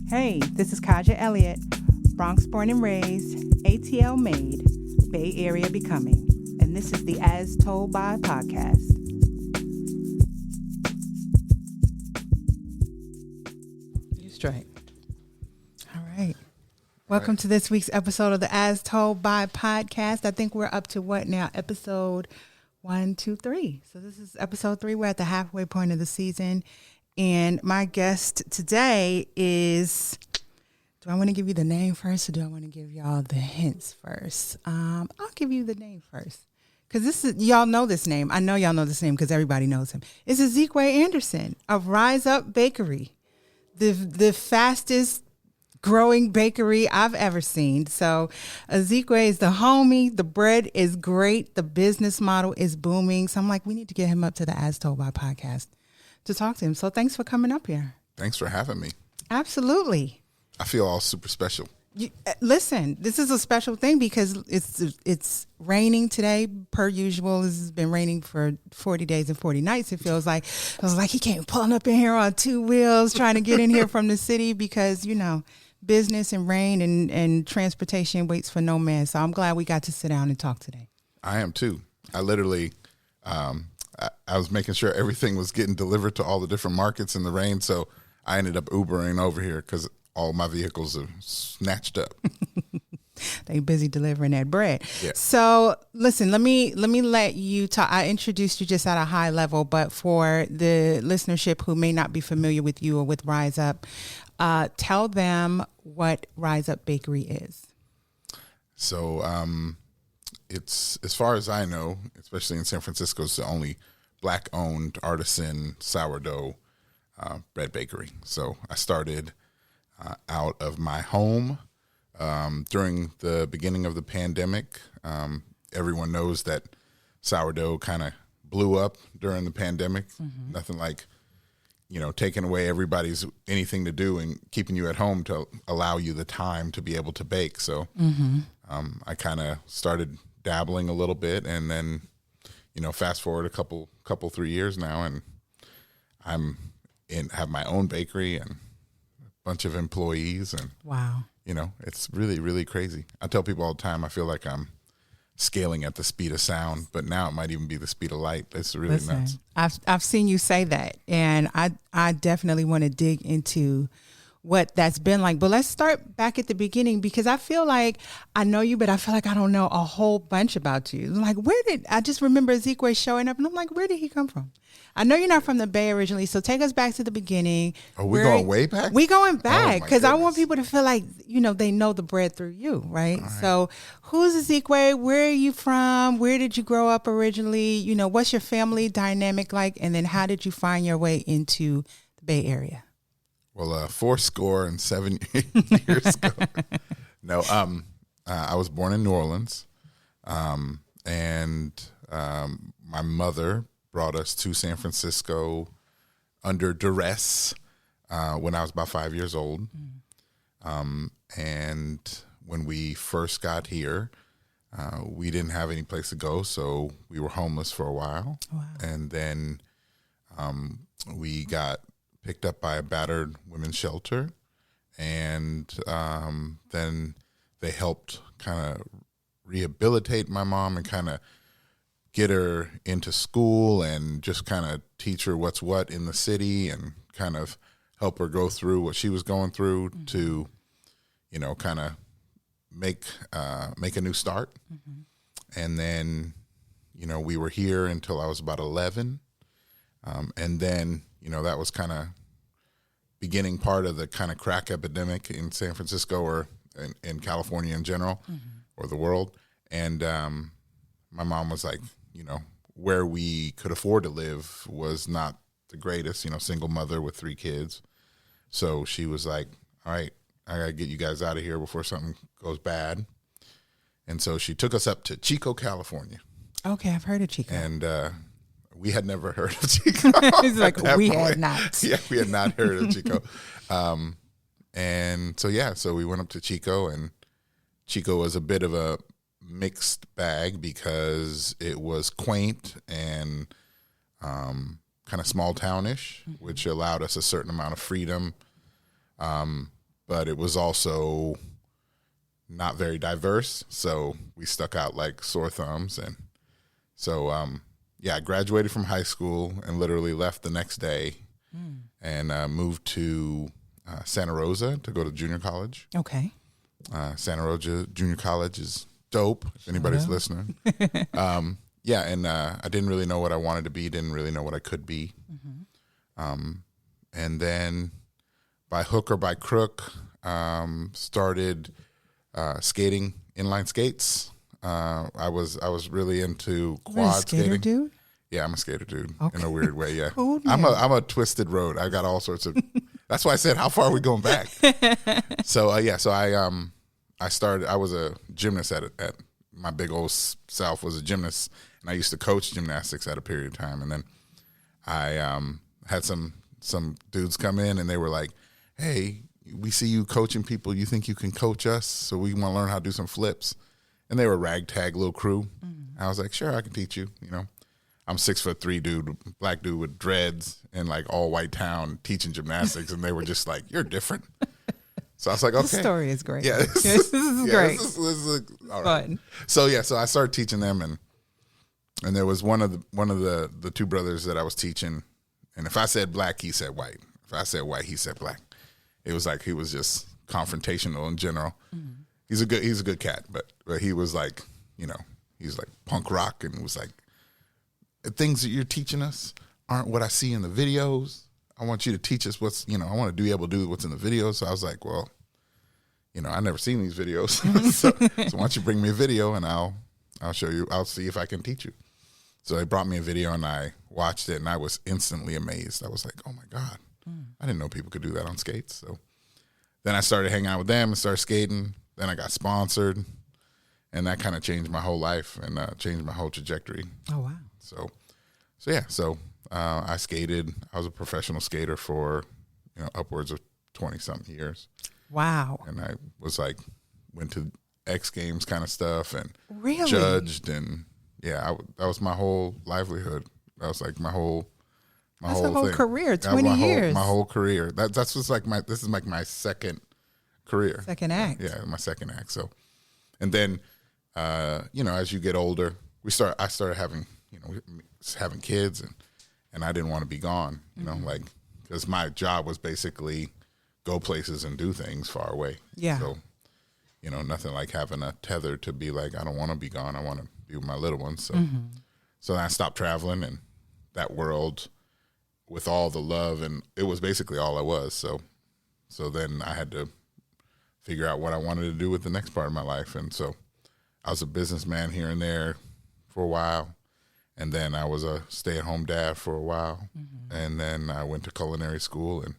Hey, this is Kaja Elliott, Bronx born and raised, ATL made, Bay Area becoming, and this is the As Told By podcast. You're straight. All right. Welcome to this week's episode of the As Told By podcast. I think we're up to what now? Episode 1, 2, 3. So this is episode 3. We're at the halfway point of the season. And my guest today is, do I want to give you the name first or do I want to give y'all the hints first? I'll give you the name first. Because this is, y'all know this name. I know y'all know this name because everybody knows him. It's Azikiwee Anderson of Rize Up Bakery, the fastest growing bakery I've ever seen. So Azikiwee is the homie. The bread is great. The business model is booming. So I'm like, we need to get him up to the As Told By podcast to talk to him. So thanks for coming up here. Thanks for having me. Absolutely. I feel all super special. Listen, this is a special thing because it's raining today per usual. This has been raining for 40 days and 40 nights. It feels like I was like, he came pulling up in here on 2 wheels trying to get in here from the city because, you know, business and rain and transportation waits for no man. So I'm glad we got to sit down and talk today. I am too. I literally, I was making sure everything was getting delivered to all the different markets in the rain. So I ended up Ubering over here because all my vehicles are snatched up. They busy delivering that bread. Yeah. So listen, let me let you talk. I introduced you just at a high level, but for the listenership who may not be familiar with you or with Rize Up, tell them what Rize Up Bakery is. So it's, as far as I know, especially in San Francisco, it's the only Black-owned artisan sourdough bread bakery. So I started out of my home during the beginning of the pandemic. Everyone knows that sourdough kind of blew up during the pandemic. Mm-hmm. Nothing like, you know, taking away everybody's anything to do and keeping you at home to allow you the time to be able to bake. So I kind of started dabbling a little bit, and then, you know, fast forward a couple 3 years now, and have my own bakery and a bunch of employees, and wow, you know, it's really, really crazy. I tell people all the time, I feel like I'm scaling at the speed of sound, but now it might even be the speed of light. It's really nuts. I've seen you say that, and I definitely want to dig into what that's been like. But let's start back at the beginning, because I feel like I know you, but I feel like I don't know a whole bunch about you. Like, I just remember Azikiwee showing up, and I'm like, where did he come from? I know you're not from the Bay originally, so take us back to the beginning. Oh, we're going way back? We going back, because I want people to feel like, you know, they know the bread through you, right? So who's Azikiwee? Where are you from? Where did you grow up originally? You know, what's your family dynamic like? And then how did you find your way into the Bay Area? Well, 47 years ago. No, I was born in New Orleans, and my mother brought us to San Francisco under duress when I was about 5 years old. And when we first got here, we didn't have any place to go, so we were homeless for a while. Wow. And then we got picked up by a battered women's shelter, and then they helped kind of rehabilitate my mom and kind of get her into school and just kind of teach her what's what in the city and kind of help her go through what she was going through to, you know, kind of make a new start. And then, you know, we were here until I was about 11. And then, you know, that was kind of beginning part of the kind of crack epidemic in San Francisco, or in California in general, or the world. And my mom was like, you know, where we could afford to live was not the greatest, you know, single mother with 3 kids. So she was like, all right, I got to get you guys out of here before something goes bad. And so she took us up to Chico, California. Okay, I've heard of Chico. And we had never heard of Chico. He's like, we had not. Yeah, we had not heard of Chico. And so we went up to Chico, and Chico was a bit of a mixed bag because it was quaint and kind of small townish, which allowed us a certain amount of freedom. but it was also not very diverse. So we stuck out like sore thumbs. And so, I graduated from high school and literally left the next day and moved to Santa Rosa to go to junior college. Okay. Santa Rosa Junior College is dope, if anybody's listening. And I didn't really know what I wanted to be, didn't really know what I could be. And then by hook or by crook, started skating inline skates. I was really into quad skating. Dude? Yeah, I'm a skater dude in a weird way. Yeah, Cool, I'm a twisted road. I got all sorts of. That's why I said, how far are we going back? So I started. I was a gymnast at my big old self was a gymnast, and I used to coach gymnastics at a period of time. And then I had some dudes come in, and they were like, "Hey, we see you coaching people. You think you can coach us? So we want to learn how to do some flips." And they were a ragtag little crew. I was like, "Sure, I can teach you." You know, I'm 6'3" dude, black dude with dreads in like all white town teaching gymnastics, and they were just like, "You're different." So I was like, "Okay." The story is great. Yeah, this is great. This is all right. Fun. So I started teaching them, and there was one of the two brothers that I was teaching, and if I said black, he said white. If I said white, he said black. It was like he was just confrontational in general. He's a good cat, but he was like, he's like punk rock, and was like, the things that you're teaching us aren't what I see in the videos. I want you to teach us what's, I want to be able to do what's in the videos. So I was like, well, I've never seen these videos. so why don't you bring me a video and I'll show you, I'll see if I can teach you. So they brought me a video and I watched it and I was instantly amazed. I was like, oh my God, I didn't know people could do that on skates. So then I started hanging out with them and started skating. Then I got sponsored, and that kind of changed my whole life and changed my whole trajectory. Oh, wow. So I skated. I was a professional skater for, upwards of 20-something years. Wow. And I was like, went to X Games kind of stuff and really judged. And that was my whole livelihood. That was like my whole thing. Career, 20 years. My whole career. That's just like this is like my second career. Second act. Yeah, my second act. So, and then, as you get older, I started having, having kids and I didn't want to be gone, because my job was basically go places and do things far away. Yeah. So, nothing like having a tether to be like, I don't want to be gone. I want to be with my little ones. So, so then I stopped traveling and that world with all the love, and it was basically all I was. So then I had to figure out what I wanted to do with the next part of my life. And so I was a businessman here and there for a while. And then I was a stay-at-home dad for a while. And then I went to culinary school. And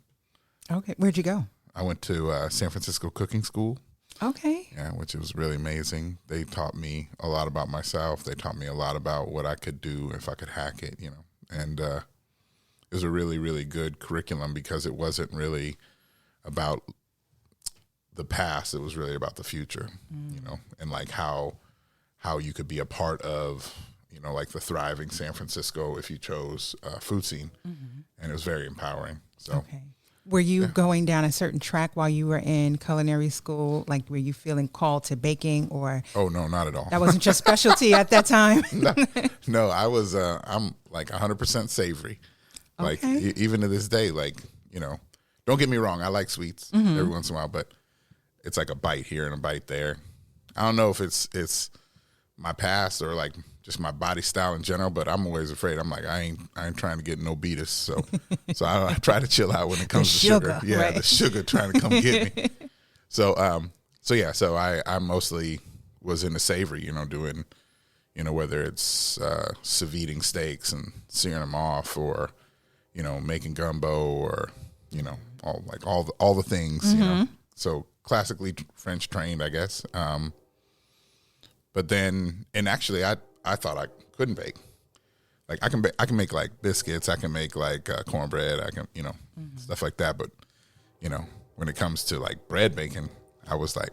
okay. Where'd you go? I went to San Francisco Cooking School. Okay. Yeah, which was really amazing. They taught me a lot about myself. They taught me a lot about what I could do if I could hack it, And it was a really, really good curriculum because it wasn't really about the past. It was really about the future, and like how you could be a part of, like the thriving San Francisco if you chose food scene. And it was very empowering. So, okay. Were you going down a certain track while you were in culinary school? Like, were you feeling called to baking or? Oh, no, not at all. That wasn't your specialty at that time? No, I was, I'm like 100% savory. Like even to this day, like, don't get me wrong. I like sweets every once in a while, but it's like a bite here and a bite there. I don't know if it's my past or like just my body style in general, but I'm always afraid. I'm like, I ain't trying to get no beatus. So I try to chill out when it comes to sugar. Yeah, right. The sugar trying to come get me. So I mostly was into savory, doing, whether it's ceviting steaks and searing them off or, making gumbo or, all the things, So classically French trained, I guess. But then, and actually I thought I couldn't bake. Like I can make like biscuits, I can make like cornbread, I can, stuff like that. But, when it comes to like bread making, I was like,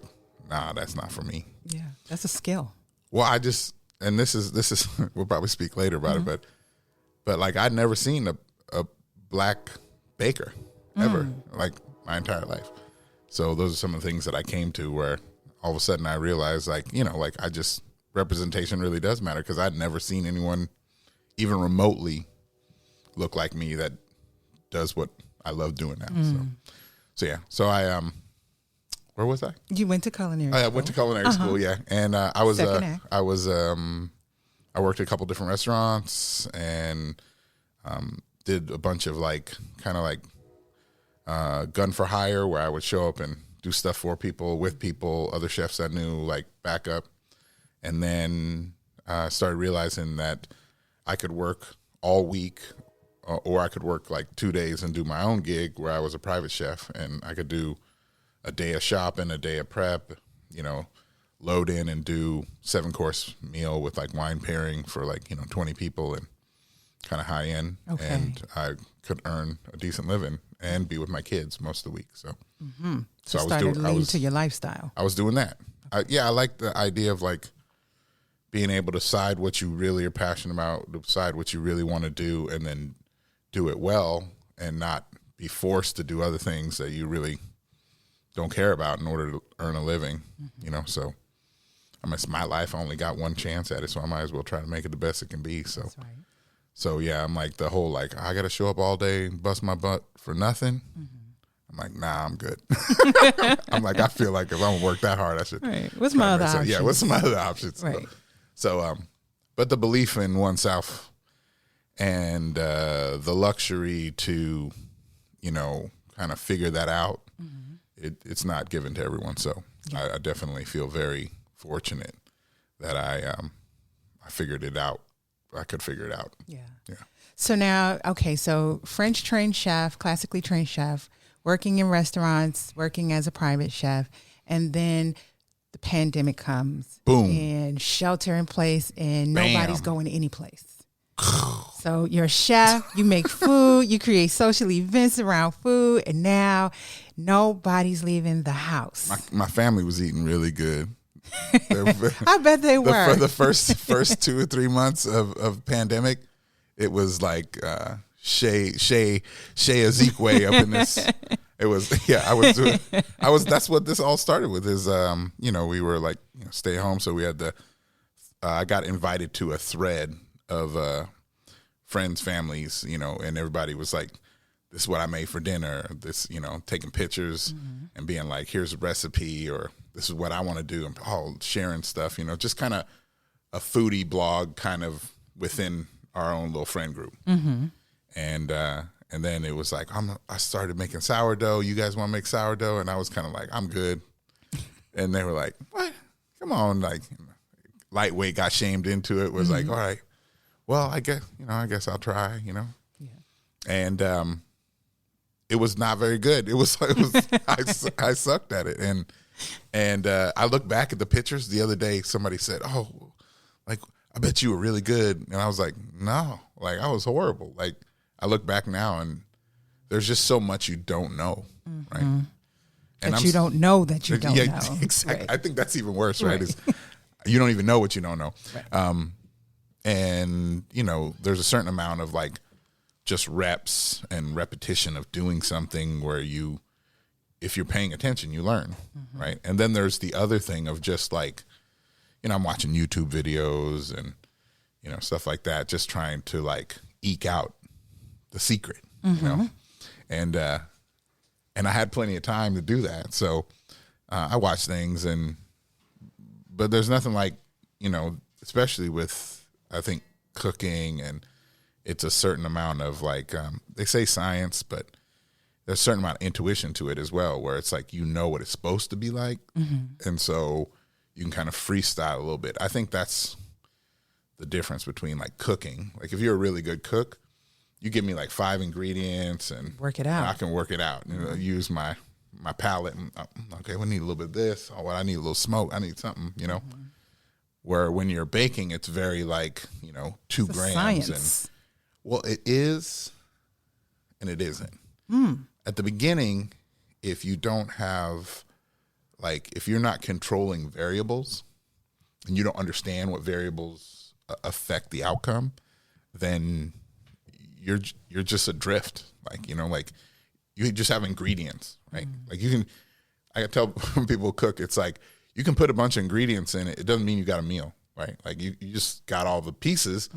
nah, that's not for me. Yeah, that's a skill. Well, and this is we'll probably speak later about it, but like I'd never seen a black baker ever, like my entire life. So those are some of the things that I came to where all of a sudden I realized, like, representation really does matter, because I'd never seen anyone even remotely look like me that does what I love doing now. So I where was I? You went to culinary school. I went to culinary school, yeah. And I worked at a couple different restaurants and did a bunch of gun for hire, where I would show up and do stuff for people, with people, other chefs I knew, like backup. And then I started realizing that I could work all week, or I could work like 2 days and do my own gig where I was a private chef, and I could do a day of shopping, a day of prep, load in and do 7-course meal with like wine pairing for 20 people and kind of high end. Okay. And I could earn a decent living and be with my kids most of the week. So, so I was to your lifestyle. I was doing that. I like the idea of like being able to decide what you really are passionate about, decide what you really want to do, and then do it well, and not be forced to do other things that you really don't care about in order to earn a living. So it's my life. I only got one chance at it, so I might as well try to make it the best it can be. So, that's right. So yeah, I'm like the whole I got to show up all day and bust my butt for nothing. I'm like, nah, I'm good. I'm like, I feel like if I'm gonna work that hard, I should. Right. What's my other options? Yeah, what's my other options? Right. So, but the belief in oneself and the luxury to, kind of figure that out, it's not given to everyone. So I definitely feel very fortunate that I figured it out. I could figure it out. Yeah. So now, so French trained chef, classically trained chef, working in restaurants, working as a private chef, and then the pandemic comes. Boom. And shelter in place, and nobody's going to any place. So you're a chef, you make food, you create social events around food, and now nobody's leaving the house. My family was eating really good. I bet they were. For the first 2 or 3 months of pandemic, it was like Shay Azikiwee up in this. It was that's what this all started with. Is we were like stay home, so we had I got invited to a thread of friends, families, and everybody was like, this is what I made for dinner, this, taking pictures and being like, here's a recipe, or this is what I want to do, and sharing stuff, just kind of a foodie blog kind of within our own little friend group. And then it was like, I started making sourdough. You guys want to make sourdough? And I was kind of like, I'm good. And they were like, what? Come on. Like, lightweight, got shamed into it, was like, all right, well, I guess I'll try, Yeah. And it was not very good. It was I sucked at it. And I look back at the pictures the other day. Somebody said, oh, like, I bet you were really good. And I was like, no, like, I was horrible. Like, I look back now, and there's just so much you don't know, right? And you don't know that you don't know. Exactly. Right. I think that's even worse, right? Is you don't even know what you don't know. Right. And, there's a certain amount of like just reps and repetition of doing something where if you're paying attention, you learn, right? And then there's the other thing of just like, I'm watching YouTube videos and, stuff like that, just trying to like eke out the secret, and I had plenty of time to do that. So I watch things, but there's nothing like, especially with, I think, cooking, and it's a certain amount of like, they say science, but there's a certain amount of intuition to it as well, where it's like, what it's supposed to be like. And so you can kind of freestyle a little bit. I think that's the difference between like cooking. Like if you're a really good cook, you give me like 5 ingredients and work it out. I can work it out. Use my palate. And, okay, we need a little bit of this. Oh, well, I need a little smoke. I need something, Where when you're baking, it's very like, 2 it's grams. Science. Well, it is, and it isn't. At the beginning, if you don't have, like, if you're not controlling variables and you don't understand what variables affect the outcome, then you're just adrift. Like, like you just have ingredients, right? Like I tell people cook, it's like you can put a bunch of ingredients in it. It doesn't mean you got a meal, right? Like you just got all the pieces,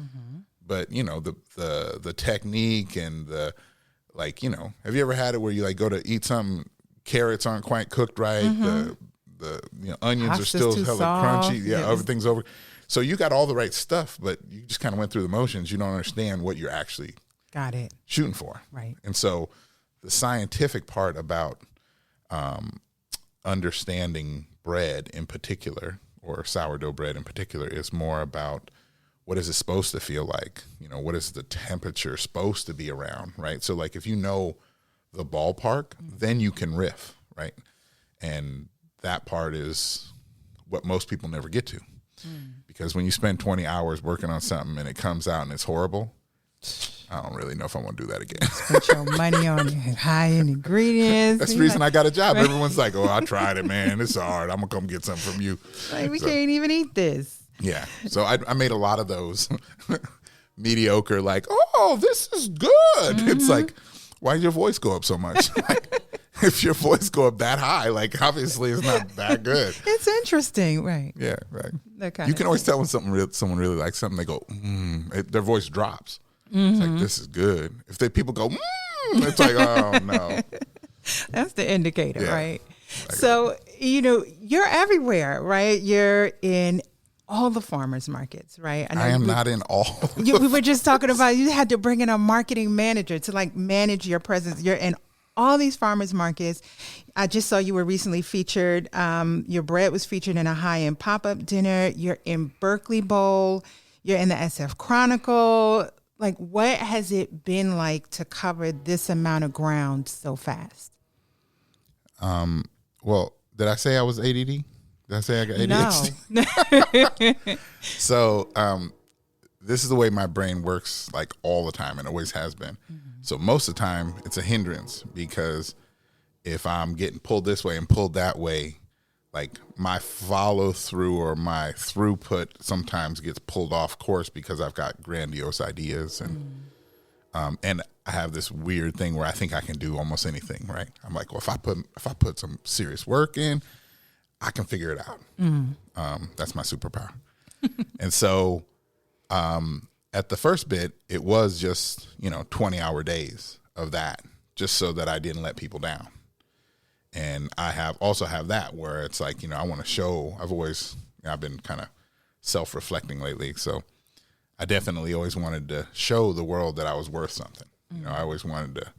but you know, the technique and the, like, you know, have you ever had it where you like go to eat something, carrots aren't quite cooked right, the you know, onions Pasta's are still too hella soft. crunchy, everything's over. So you got all the right stuff, but you just kind of went through the motions. You don't understand what you're actually shooting for, right? And so the scientific part about understanding bread in particular, or sourdough bread in particular, is more about what is it supposed to feel like? You know, what is the temperature supposed to be around, right? So like if you know the ballpark, then you can riff, right? And that part is what most people never get to. Because when you spend 20 hours working on something and it comes out and it's horrible, I don't really know if I want to do that again. Spend your money on high-end ingredients. That's the reason I got a job. Right? Everyone's like, oh, I tried it, man. It's hard. I'm going to come get something from you. Like, we can't even eat this. Yeah. So I made a lot of those mediocre, like, oh, this is good. It's like, why did your voice go up so much? Like, if your voice go up that high, like, obviously it's not that good. It's interesting, right? Yeah, right. You can always tell when someone really likes something, they go, their voice drops. It's like, this is good. If people go, it's like, oh, no. That's the indicator, right? So, you know, you're everywhere, right? You're in all the farmers markets, right? I am not in all. We were just talking about you had to bring in a marketing manager to like manage your presence. You're in all these farmers markets. I just saw you were recently featured. Your bread was featured in a high-end pop-up dinner. You're in Berkeley Bowl. You're in the SF Chronicle. Like, what has it been like to cover this amount of ground so fast? Well, did I say I was ADD? Did I say I got ADHD? No. So this is the way my brain works, like, all the time, and always has been. So most of the time, it's a hindrance, because if I'm getting pulled this way and pulled that way, like, my follow through or my throughput sometimes gets pulled off course because I've got grandiose ideas, and I have this weird thing where I think I can do almost anything. Right? I'm like, well, if I put some serious work in, I can figure it out. That's my superpower. And so, at the first bit, it was just 20-hour days of that, just so that I didn't let people down. And I also have that where it's like, I want to show. I've been kind of self-reflecting lately. So I definitely always wanted to show the world that I was worth something. I always wanted to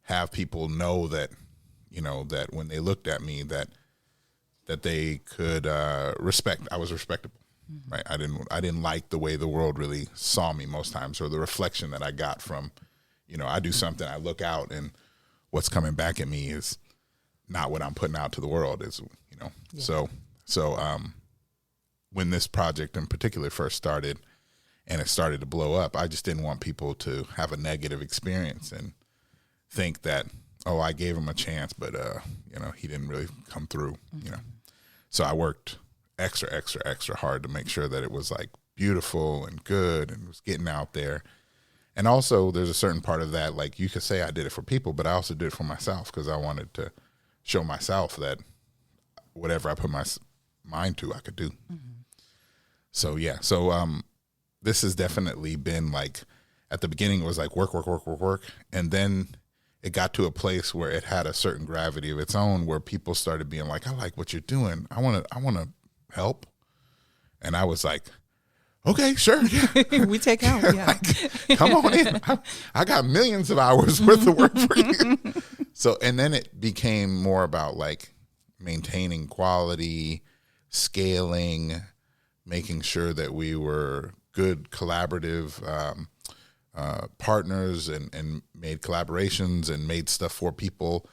have people know that, that when they looked at me, that they could respect. I was respectable, right? I didn't like the way the world really saw me most times, or the reflection that I got from, I do something, I look out, and what's coming back at me is not what I'm putting out to the world. Is So when this project in particular first started, and it started to blow up, I just didn't want people to have a negative experience and think that, oh, I gave him a chance, but he didn't really come through. So I worked extra hard to make sure that it was like beautiful and good and was getting out there. And also, there's a certain part of that, like, you could say I did it for people, but I also did it for myself, because I wanted to show myself that whatever I put my mind to, I could do. So yeah, this has definitely been like, at the beginning it was like work, and then it got to a place where it had a certain gravity of its own, where people started being like, I like what you're doing. I want to help. And I was like, okay, sure. Yeah. We take out. Yeah. Like, come on in. I got millions of hours worth of work for you. So, and then it became more about like maintaining quality, scaling, making sure that we were good collaborative partners, and made collaborations and made stuff for people.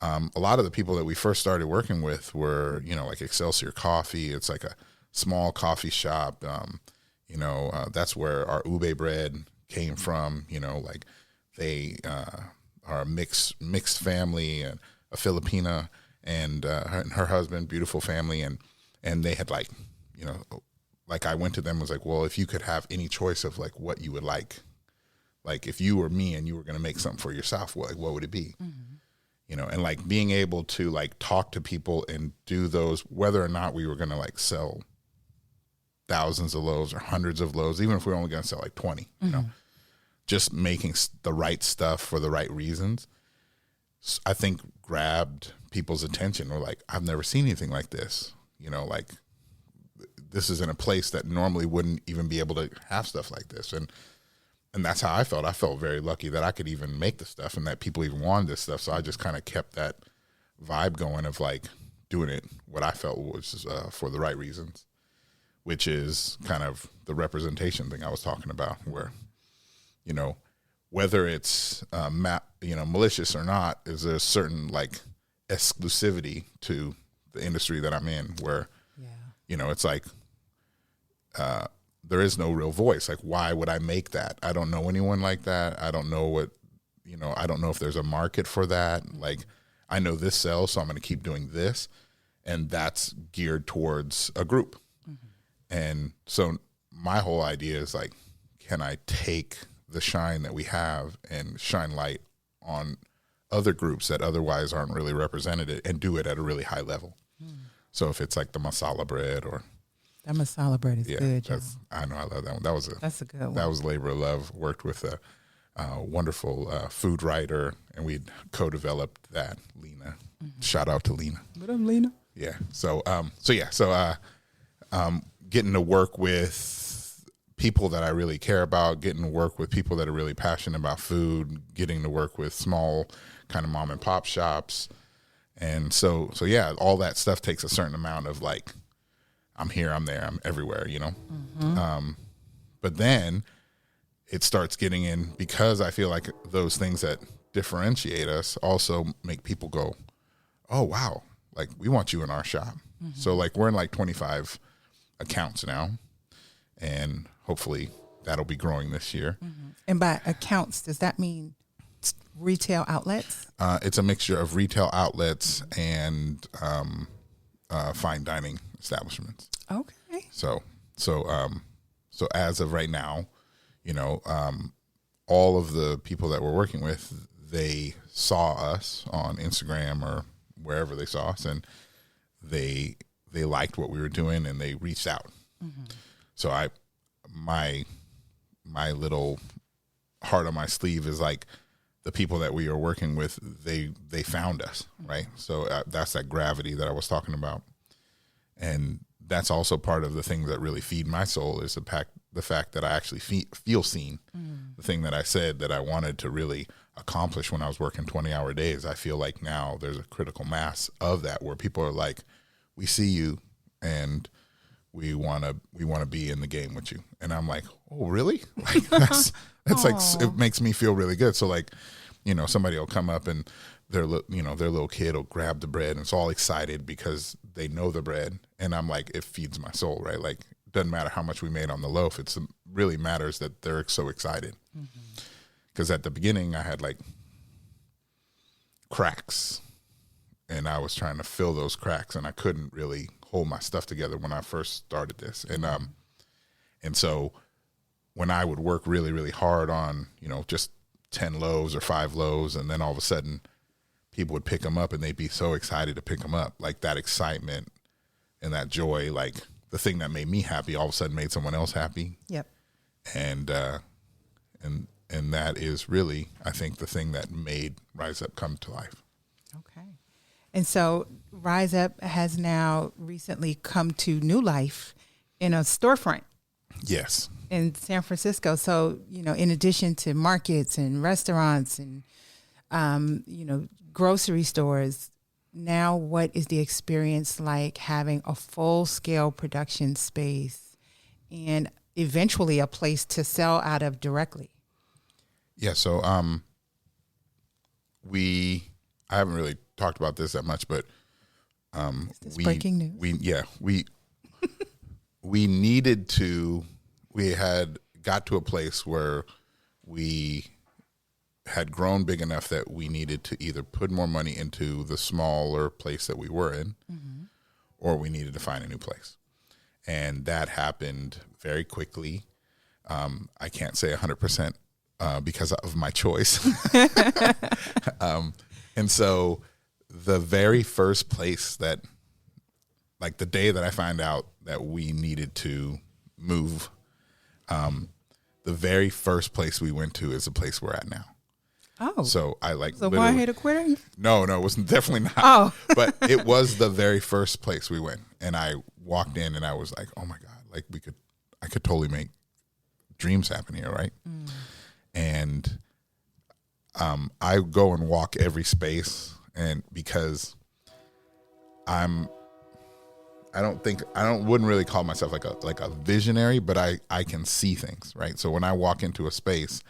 A lot of the people that we first started working with were, like Excelsior Coffee. It's like a small coffee shop. That's where our ube bread came from. Like they are a mixed family, and a Filipina and her husband, beautiful family, and they had like I went to them and was like, well, if you could have any choice of like what you would like if you were me and you were going to make something for yourself, what would it be? and like being able to like talk to people and do those, whether or not we were going to like sell thousands of loaves or hundreds of loaves, even if we were only going to sell like 20, just making the right stuff for the right reasons, I think grabbed people's attention. We're like, I've never seen anything like this. Like this is in a place that normally wouldn't even be able to have stuff like this. And that's how I felt. I felt very lucky that I could even make the stuff and that people even wanted this stuff. So I just kind of kept that vibe going of like doing it what I felt was for the right reasons, which is kind of the representation thing I was talking about, where, whether it's malicious or not, is there a certain like exclusivity to the industry that I'm in, where, it's like there is no real voice. Like, why would I make that? I don't know anyone like that. I don't know what, I don't know if there's a market for that. Like, I know this sells, so I'm going to keep doing this. And that's geared towards a group. And so my whole idea is like, can I take the shine that we have and shine light on other groups that otherwise aren't really represented and do it at a really high level? So if it's like the masala bread or... That masala bread is good, John. I know, I love that one. That's a good one. That was labor of love. Worked with a wonderful food writer, and we co-developed that, Lena. Shout out to Lena. What up, Lena? Yeah. So getting to work with people that I really care about, getting to work with people that are really passionate about food, getting to work with small kind of mom and pop shops. And so yeah, all that stuff takes a certain amount of like, I'm here, I'm there, I'm everywhere, But then it starts getting in, because I feel like those things that differentiate us also make people go, oh, wow, like we want you in our shop. So like we're in like 25 accounts now, and hopefully that'll be growing this year. And by accounts, does that mean retail outlets? It's a mixture of retail outlets and fine dining establishments. Okay. So as of right now, all of the people that we're working with, they saw us on Instagram or wherever they saw us, and they liked what we were doing, and they reached out. So my little heart on my sleeve is like, the people that we are working with, they found us, right? So that's that gravity that I was talking about. And that's also part of the things that really feed my soul, is the fact that I actually feel seen. The thing that I said that I wanted to really accomplish when I was working 20-hour days, I feel like now there's a critical mass of that, where people are like, we see you and we want to be in the game with you. And I'm like, oh, really? Like that's like, it makes me feel really good. So like, somebody will come up and their little kid will grab the bread and it's all excited because they know the bread. And I'm like, it feeds my soul, right? Like, it doesn't matter how much we made on the loaf. It really matters that they're so excited. Because at the beginning I had like cracks, and I was trying to fill those cracks, and I couldn't really hold my stuff together when I first started this. And so when I would work really, really hard on, just 10 loaves or 5 loaves, and then all of a sudden people would pick them up and they'd be so excited to pick them up. Like that excitement and that joy, like the thing that made me happy all of a sudden made someone else happy. Yep. And that is really, I think, the thing that made Rize Up come to life. Okay. And so Rize Up has now recently come to new life in a storefront. Yes. In San Francisco. So, in addition to markets and restaurants and, grocery stores, now what is the experience like having a full-scale production space and eventually a place to sell out of directly? Yeah, so I haven't really talked about this that much, but breaking news. We had got to a place where we had grown big enough that we needed to either put more money into the smaller place that we were in, or we needed to find a new place. And that happened very quickly. I can't say 100% because of my choice. And so the very first place that, like the day that I found out that we needed to move, the very first place we went to is the place we're at now. Oh. So I like. So why hit a quitter? No, it was definitely not. Oh. But it was the very first place we went. And I walked in and I was like, oh my God, like I could totally make dreams happen here, right? Mm. And I go and walk every space, and because wouldn't really call myself like a visionary, but I can see things, right? So when I walk into a space,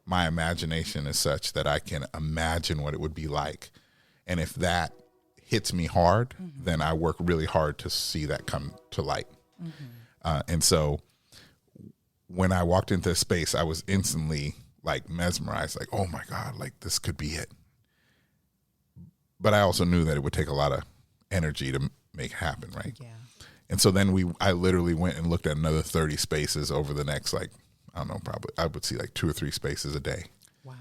my imagination is such that I can imagine what it would be like. And if that hits me hard, mm-hmm. then I work really hard to see that come to light. Mm-hmm. And so when I walked into the space, I was instantly like mesmerized, like, oh my God, like this could be it. But I also knew that it would take a lot of energy to make it happen, right? Yeah. And so then I literally went and looked at another 30 spaces over the next, like, I don't know, probably I would see like 2 or 3 spaces a day. Wow.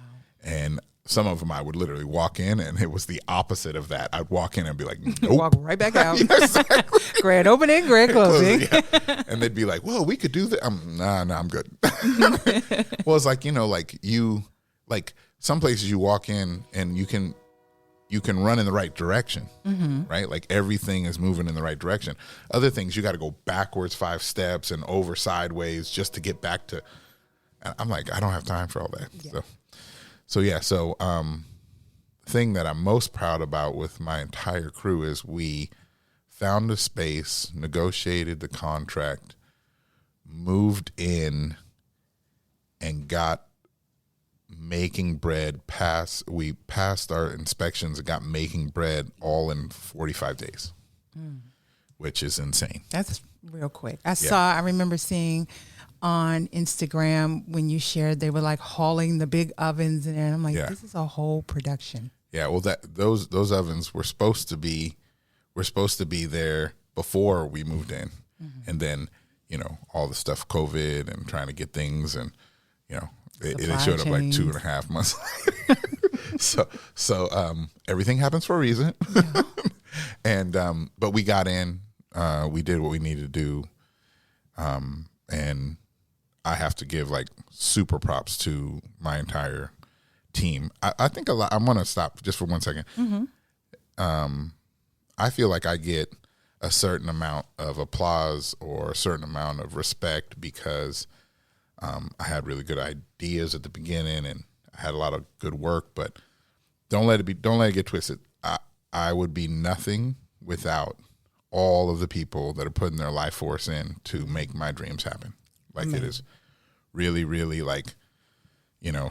And some of them I would literally walk in and it was the opposite of that. I'd walk in and be like, nope. Walk right back out. Yeah, exactly. Grand opening, grand closing. Yeah. And they'd be like, well, we could do that. Nah, I'm good. Well, it's like, like some places you walk in and you can run in the right direction, mm-hmm. right? Like everything is moving in the right direction. Other things, you got to go backwards 5 steps and over sideways just to get back to. I'm like, I don't have time for all that. Yeah. So thing that I'm most proud about with my entire crew is we found a space, negotiated the contract, moved in, and got making bread we passed our inspections and got making bread all in 45 days, which is insane. That's real quick. I remember seeing on Instagram when you shared they were like hauling the big ovens in, and I'm like, this is a whole production. Yeah, well, those ovens were supposed to be there before we moved in, mm-hmm. and then all the stuff, COVID and trying to get things, and it showed up like 2.5 months later. so everything happens for a reason, yeah. And but we got in, we did what we needed to do, and I have to give like super props to my entire team. I think a lot. I'm going to stop just for 1 second. Mm-hmm. I feel like I get a certain amount of applause or a certain amount of respect because I had really good ideas at the beginning and I had a lot of good work. But don't let it get twisted. I would be nothing without all of the people that are putting their life force in to make my dreams happen. Like It is really, really like,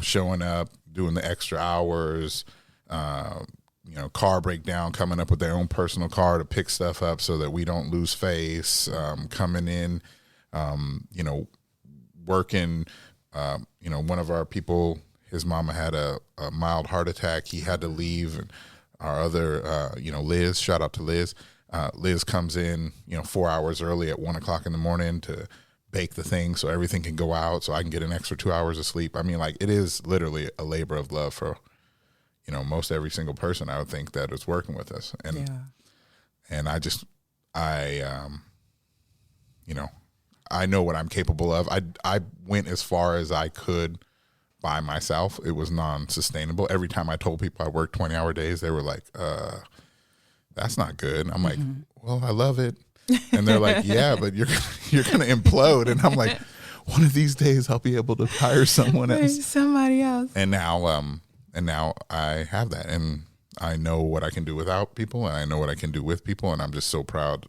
showing up, doing the extra hours, car breakdown, coming up with their own personal car to pick stuff up so that we don't lose face, coming in, working, one of our people, his mama had a mild heart attack. He had to leave. And our other, Liz, shout out to Liz. Liz comes in, 4 hours early at 1:00 in the morning to bake the thing so everything can go out so I can get an extra 2 hours of sleep. I mean, like, it is literally a labor of love for, most every single person I would think that is working with us. And, and I know what I'm capable of. I went as far as I could by myself. It was non-sustainable. Every time I told people I worked 20-hour days, they were like, that's not good. And I'm like, well, I love it. And they're like, yeah, but you're going to implode. And I'm like, one of these days I'll be able to hire someone else. Somebody else. And now I have that. And I know what I can do without people, and I know what I can do with people. And I'm just so proud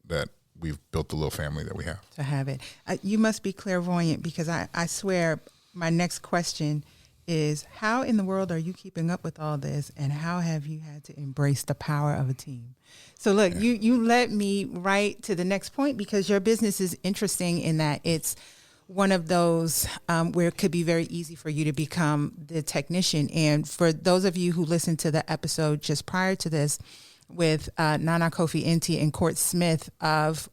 that we've built the little family that we have. To have it. You must be clairvoyant, because I swear my next question is, how in the world are you keeping up with all this, and how have you had to embrace the power of a team? So look, you led me right to the next point, because your business is interesting in that it's one of those where it could be very easy for you to become the technician. And for those of you who listened to the episode just prior to this with Nana Kofi Inti and Court Smith of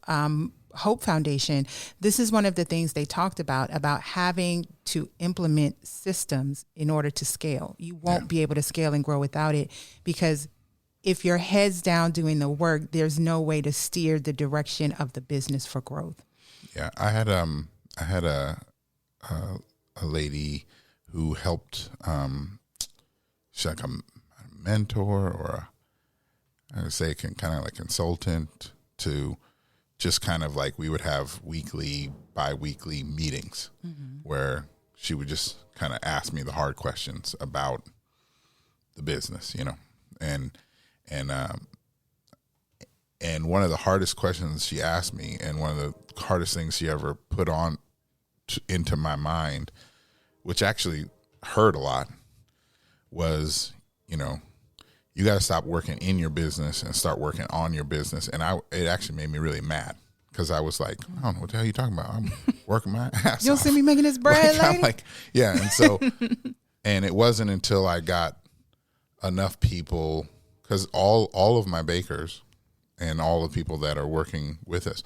Hope Foundation, this is one of the things they talked about having to implement systems in order to scale. You won't be able to scale and grow without it, because if your head's down doing the work, there's no way to steer the direction of the business for growth. Yeah, I had a lady who helped. She's like a mentor, or I would say kind of like consultant, to just kind of like, we would have weekly, bi-weekly meetings where she would just kind of ask me the hard questions about the business, and one of the hardest questions she asked me, and one of the hardest things she ever put on into my mind, which actually hurt a lot, was, you got to stop working in your business and start working on your business. And it actually made me really mad, because I was like, I don't know what the hell you're talking about. I'm working my ass off. You don't see me making this bread, lady? I'm like, yeah. And so, and it wasn't until I got enough people, because all of my bakers and all the people that are working with us,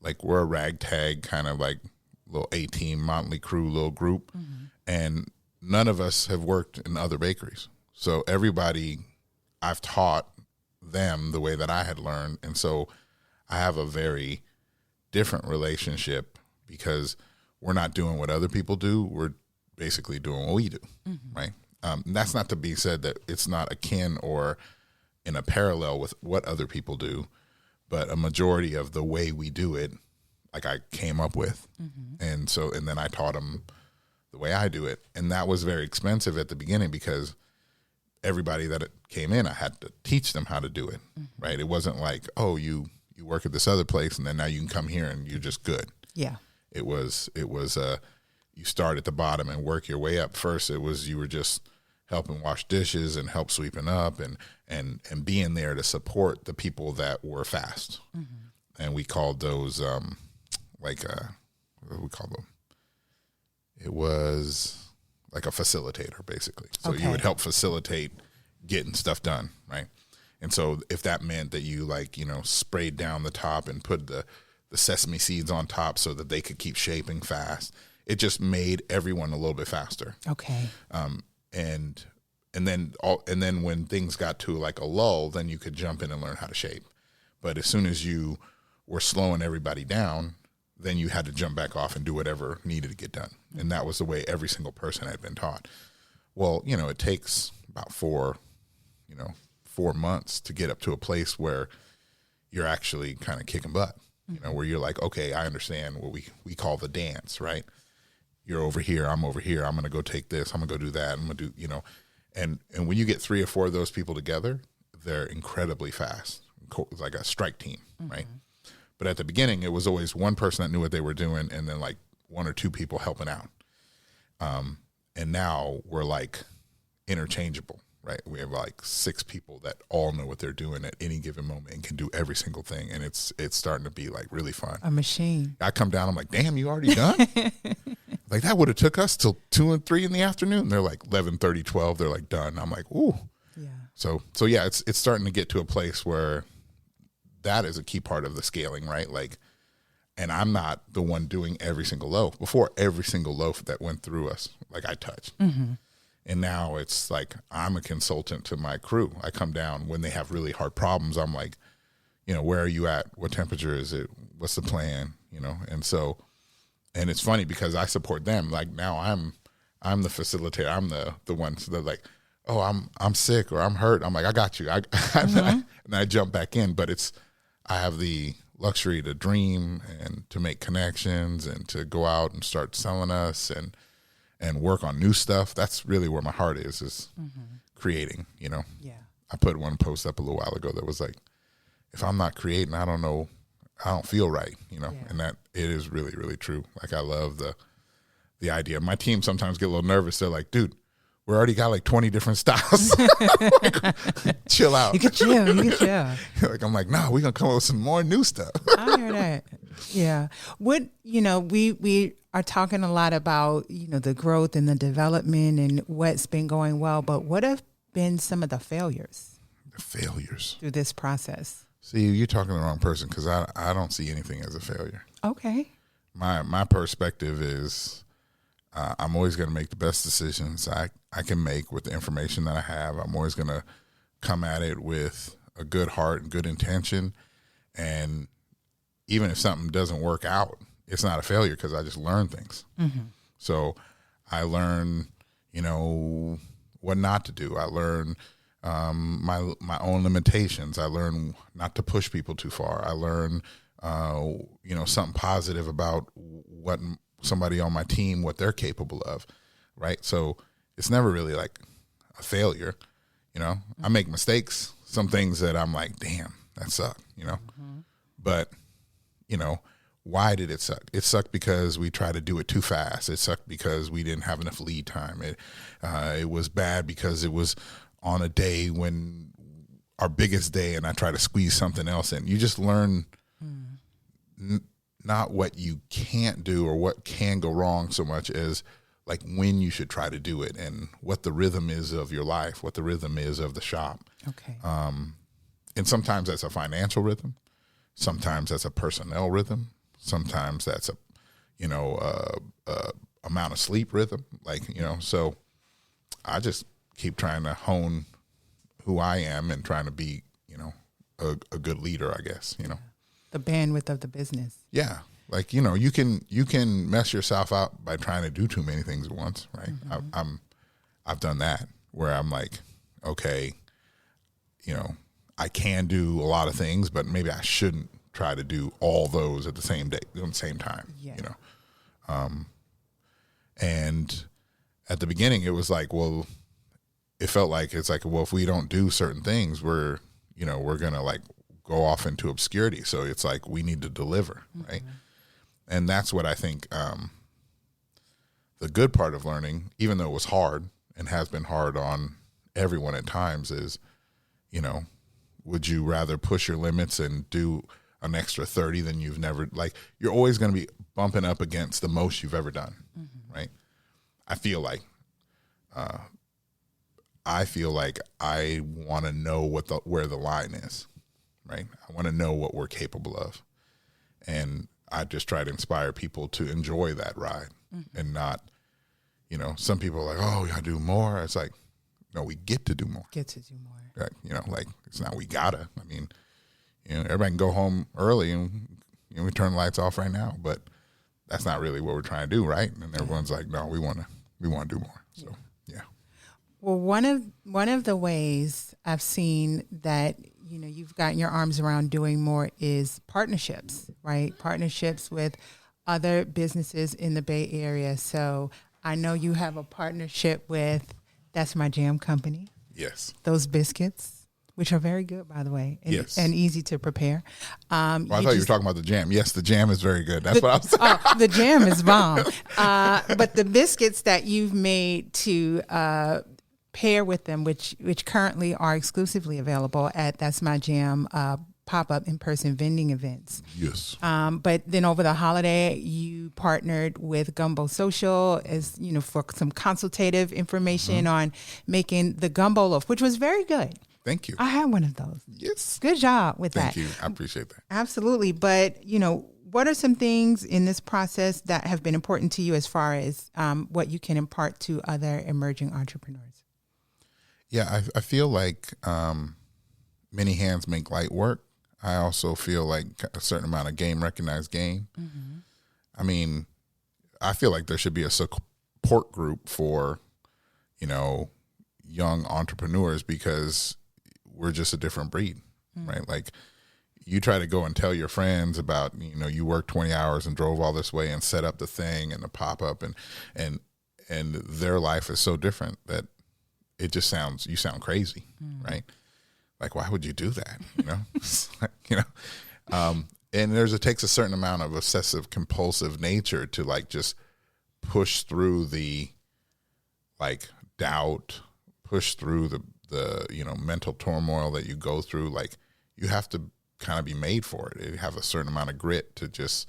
like, we're a ragtag kind of like little A-team, Motley Crew little group. And none of us have worked in other bakeries. So everybody, I've taught them the way that I had learned. And so I have a very different relationship, because we're not doing what other people do. We're basically doing what we do, right? That's not to be said that it's not akin or in a parallel with what other people do, but a majority of the way we do it, like, I came up with. And then I taught them the way I do it. And that was very expensive at the beginning, because everybody that came in, I had to teach them how to do it, right? It wasn't like, oh, you work at this other place and then now you can come here and you're just good. Yeah. It was you start at the bottom and work your way up. First, you were just helping wash dishes and help sweeping up and being there to support the people that were fast. And we called those, what do we call them? It was like a facilitator, basically. So you would help facilitate getting stuff done, right? And so if that meant that you, like, sprayed down the top and put the sesame seeds on top so that they could keep shaping fast, it just made everyone a little bit faster. Okay. And then when things got to like a lull, then you could jump in and learn how to shape. But as soon as you were slowing everybody down, then you had to jump back off and do whatever needed to get done. And that was the way every single person had been taught. Well, it takes about 4 months to get up to a place where you're actually kind of kicking butt, where you're like, okay, I understand what we call the dance, right? You're over here, I'm over here, I'm going to go take this, I'm going to go do that, I'm going to do, and when you get 3 or 4 of those people together, they're incredibly fast. It's like a strike team, right? But at the beginning, it was always one person that knew what they were doing, and then like 1 or 2 people helping out. And now we're like interchangeable, right? We have like 6 people that all know what they're doing at any given moment and can do every single thing. And it's starting to be like really fun. A machine. I come down, I'm like, damn, you already done? Like, that would have took us till 2 and 3 in the afternoon. They're like 11:30, 12. They're like done. I'm like, ooh. Yeah. So yeah, it's starting to get to a place where that is a key part of the scaling, right? Like, and I'm not the one doing every single loaf. Before, every single loaf that went through us, like, I touched. And now it's like I'm a consultant to my crew. I come down when they have really hard problems. I'm like, where are you at? What temperature is it? What's the plan? And so, and it's funny because I support them. Like, now I'm the facilitator. I'm the one. So they're like, oh, I'm sick or I'm hurt. I'm like, I got you. And I jump back in. But I have the luxury to dream and to make connections and to go out and start selling us and work on new stuff. That's really where my heart is creating, Yeah. I put one post up a little while ago that was like, if I'm not creating, I don't know, I don't feel right, Yeah. And that it is really, really true. Like, I love the idea. My team sometimes get a little nervous. They're like, dude, we already got like 20 different styles. Like, chill out. You can chill. Like, I'm like, nah, we're going to come up with some more new stuff. I hear that. Yeah. What, we are talking a lot about, the growth and the development and what's been going well, but what have been some of the failures? The failures. Through this process? See, you're talking to the wrong person because I don't see anything as a failure. Okay. My perspective is I'm always going to make the best decisions I can make with the information that I have. I'm always going to come at it with a good heart and good intention. And even if something doesn't work out, it's not a failure because I just learn things. Mm-hmm. So I learn, what not to do. I learn my own limitations. I learn not to push people too far. I learn, something positive about what somebody on my team, what they're capable of, right? So it's never really like a failure. I make mistakes, some things that I'm like, damn, that sucked, mm-hmm. But, why did it suck? It sucked because we tried to do it too fast. It sucked because we didn't have enough lead time. It was bad because it was on a day when our biggest day and I try to squeeze something else in. You just learn not what you can't do or what can go wrong so much as like when you should try to do it and what the rhythm is of your life, what the rhythm is of the shop. Okay. And sometimes that's a financial rhythm. Sometimes that's a personnel rhythm. Sometimes that's a amount of sleep rhythm. So I just keep trying to hone who I am and trying to be, a good leader, I guess, The bandwidth of the business. Yeah. You can mess yourself out by trying to do too many things at once, right? Mm-hmm. I've done that where I'm like, okay, I can do a lot of things, but maybe I shouldn't try to do all those at the same day, at the same time, yeah. And at the beginning it was like, well, it felt like it's like, well, if we don't do certain things, we're going to like go off into obscurity. So it's like, we need to deliver. Mm-hmm. Right. And that's what I think, the good part of learning, even though it was hard and has been hard on everyone at times, is, would you rather push your limits and do an extra 30 than you've never, you're always going to be bumping up against the most you've ever done. Mm-hmm. Right. I feel like I want to know where the line is. Right. I want to know what we're capable of. And I just try to inspire people to enjoy that ride. Mm-hmm. And not, some people are like, oh, we got to do more. It's like, no, we get to do more. Get to do more. It's not we gotta. I mean, everybody can go home early and we turn the lights off right now, but that's not really what we're trying to do, right? And everyone's like, no, we want to do more. So, yeah. Well, one of the ways I've seen that, you've gotten your arms around doing more is partnerships, right? Partnerships with other businesses in the Bay Area. So I know you have a partnership with That's My Jam company. Yes. Those biscuits, which are very good, by the way, and, yes. and easy to prepare. I thought you were talking about the jam. Yes, the jam is very good. That's what I was saying. Oh, the jam is bomb. But the biscuits that you've made to pair with them, which currently are exclusively available at That's My Jam pop-up in-person vending events. Yes. But then over the holiday, you partnered with Gumbo Social as for some consultative information on making the gumbo loaf, which was very good. Thank you. I had one of those. Yes. Good job with that. Thank you. I appreciate that. Absolutely. But, what are some things in this process that have been important to you as far as what you can impart to other emerging entrepreneurs? Yeah, I feel like many hands make light work. I also feel like a certain amount of game recognized game. Mm-hmm. I mean, I feel like there should be a support group for, young entrepreneurs because we're just a different breed, right? Like you try to go and tell your friends about, you worked 20 hours and drove all this way and set up the thing and the pop-up and their life is so different that it just you sound crazy, right? Like, why would you do that? And it takes a certain amount of obsessive compulsive nature to like just push through the like doubt, push through the mental turmoil that you go through. Like you have to kind of be made for it. You have a certain amount of grit to just,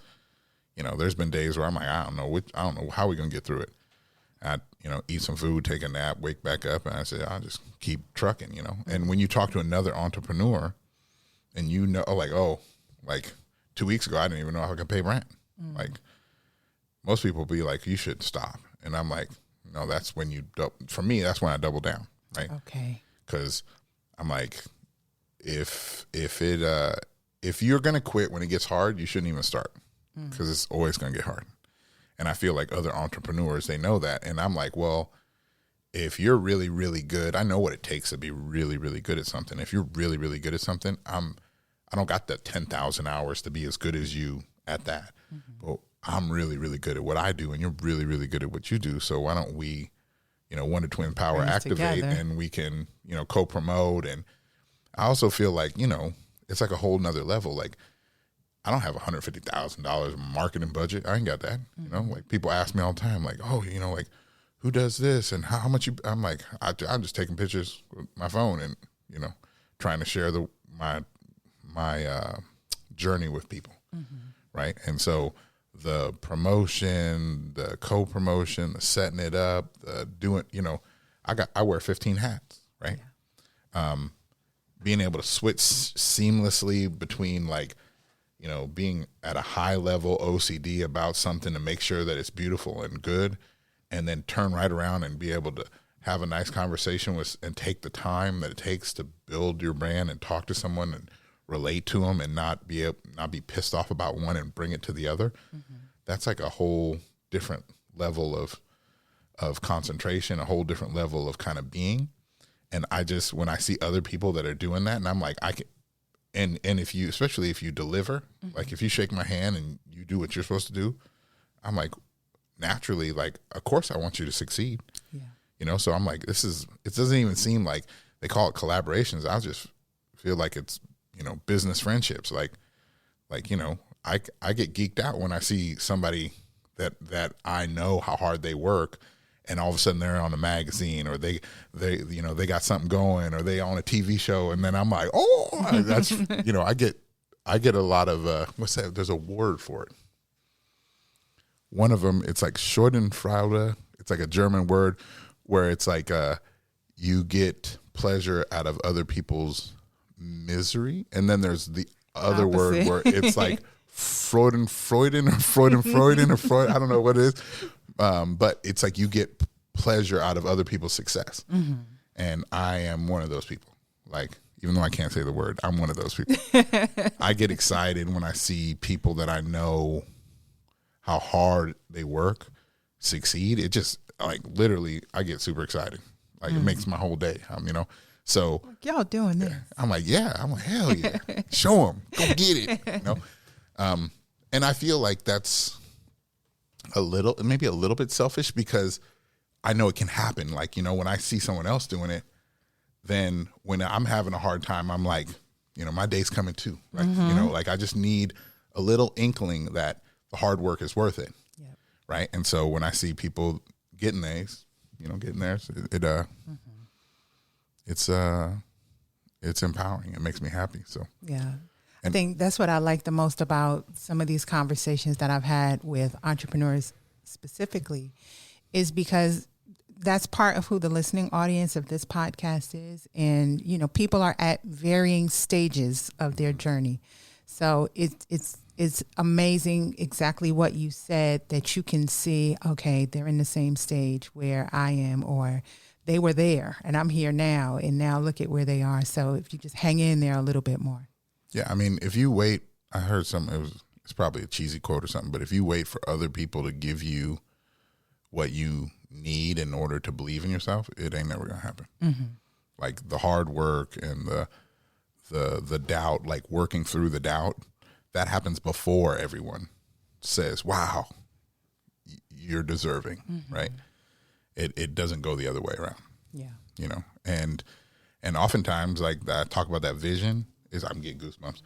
there's been days where I'm like, I don't know how we're going to get through it. I, eat some food, take a nap, wake back up, and I say, I'll just keep trucking, And when you talk to another entrepreneur and like 2 weeks ago, I didn't even know I could pay rent. Like most people be like, you should stop. And I'm like, no, that's when for me, that's when I double down. Right. Okay. Cause I'm like, if you're going to quit when it gets hard, you shouldn't even start because it's always going to get hard. And I feel like other entrepreneurs, they know that. And I'm like, well, if you're really, really good, I know what it takes to be really, really good at something. If you're really, really good at something, I don't got the 10,000 hours to be as good as you at that. But I'm really, really good at what I do, and you're really, really good at what you do. So why don't we, Wonder Twin Power activate together, and we can, co-promote. And I also feel like, it's like a whole nother level. Like I don't have $150,000 marketing budget. I ain't got that. Like people ask me all the time, like, oh, like who does this and how much you, I'm like, I'm just taking pictures with my phone and, trying to share my journey with people. Right. And so the promotion, the co-promotion, the setting it up, the doing, I wear 15 hats. Right. Yeah. Being able to switch seamlessly between like, being at a high level OCD about something to make sure that it's beautiful and good, and then turn right around and be able to have a nice conversation and take the time that it takes to build your brand and talk to someone and relate to them and not be pissed off about one and bring it to the other. That's like a whole different level of concentration, a whole different level of kind of being. And when I see other people that are doing that, and I'm like, I can, and especially if you deliver, like if you shake my hand and you do what you're supposed to do, I'm like, naturally, like, of course I want you to succeed. Yeah. So I'm like, it doesn't even seem like they call it collaborations. I just feel like it's, business friendships. Like, I get geeked out when I see somebody that I know how hard they work, and all of a sudden they're on a magazine, or they got something going, or they on a TV show, and then I'm like, oh, that's I get a lot of what's that? There's a word for it. One of them, it's like Schadenfreude. It's like a German word where it's like you get pleasure out of other people's misery, and then there's the other word where it's like Freud. I don't know what it is. But it's like you get pleasure out of other people's success. And I am one of those people. Like, even though I can't say the word, I'm one of those people. I get excited when I see people that I know how hard they work succeed. It just, like, literally, I get super excited. Like, it makes my whole day, So y'all doing this. I'm like, hell yeah. Show them. Go get it. And I feel like that's maybe a little bit selfish, because I know it can happen. Like, when I see someone else doing it, then when I'm having a hard time, I'm like, my day's coming too. Like, like I just need a little inkling that the hard work is worth it. Yep. Right. And so when I see people getting theirs, it's empowering. It makes me happy. So, yeah. I think that's what I like the most about some of these conversations that I've had with entrepreneurs specifically, is because that's part of who the listening audience of this podcast is. And, people are at varying stages of their journey. So it's amazing exactly what you said, that you can see, okay, they're in the same stage where I am, or they were there and I'm here now, and now look at where they are. So if you just hang in there a little bit more. Yeah, I mean, if you wait, I heard it's probably a cheesy quote or something, but if you wait for other people to give you what you need in order to believe in yourself, it ain't never gonna happen. Like the hard work and the doubt, like working through the doubt, that happens before everyone says, wow, you're deserving, right? It doesn't go the other way around. Yeah. And oftentimes, like, I talk about that vision, I'm getting goosebumps.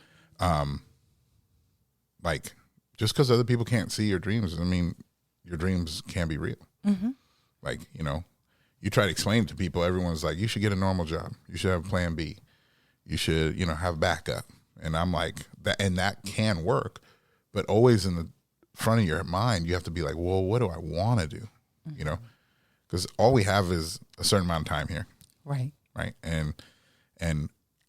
Like, just because other people can't see your dreams doesn't mean your dreams can't be real. Like, you try to explain it to people, everyone's like, you should get a normal job. You should have a plan B. You should, have backup. And I'm like, that can work, but always in the front of your mind, you have to be like, well, what do I want to do? Because all we have is a certain amount of time here. Right. Right. And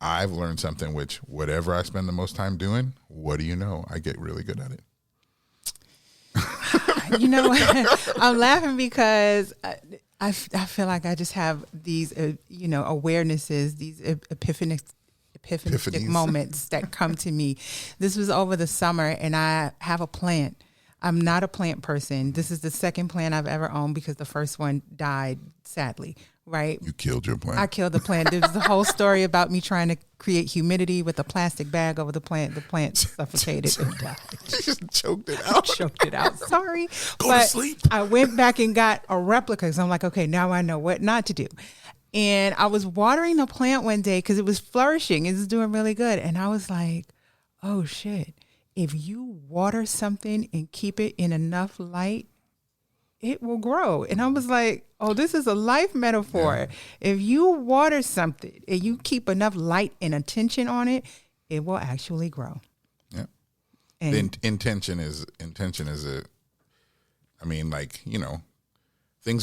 I've learned something, which whatever I spend the most time doing, what do you know? I get really good at it. You know what? I'm laughing because I feel like I just have these, awarenesses, these epiphanic moments that come to me. This was over the summer, and I have a plant. I'm not a plant person. This is the second plant I've ever owned because the first one died, sadly. Right? You killed your plant. I killed the plant. There was a whole story about me trying to create humidity with a plastic bag over the plant. The plant suffocated and died. You just choked it out. Choked it out. Sorry. Go to sleep. I went back and got a replica because I'm like, okay, now I know what not to do. And I was watering the plant one day because it was flourishing. It was doing really good. And I was like, oh, shit. If you water something and keep it in enough light, it will grow. And I was like, oh, this is a life metaphor. Yeah. If you water something and you keep enough light and attention on it, it will actually grow. Yeah. And intention is things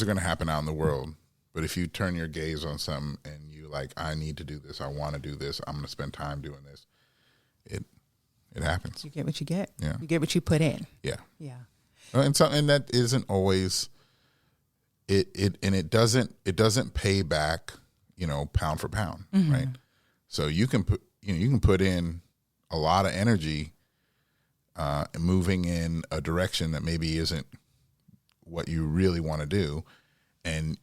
are going to happen out in the world. But if you turn your gaze on something and you like, I need to do this, I want to do this, I'm going to spend time doing this, it happens. You get what you get. Yeah. You get what you put in. Yeah. Yeah. And that isn't always it doesn't pay back, pound for pound, mm-hmm. right? So you can put in a lot of energy moving in a direction that maybe isn't what you really want to do, and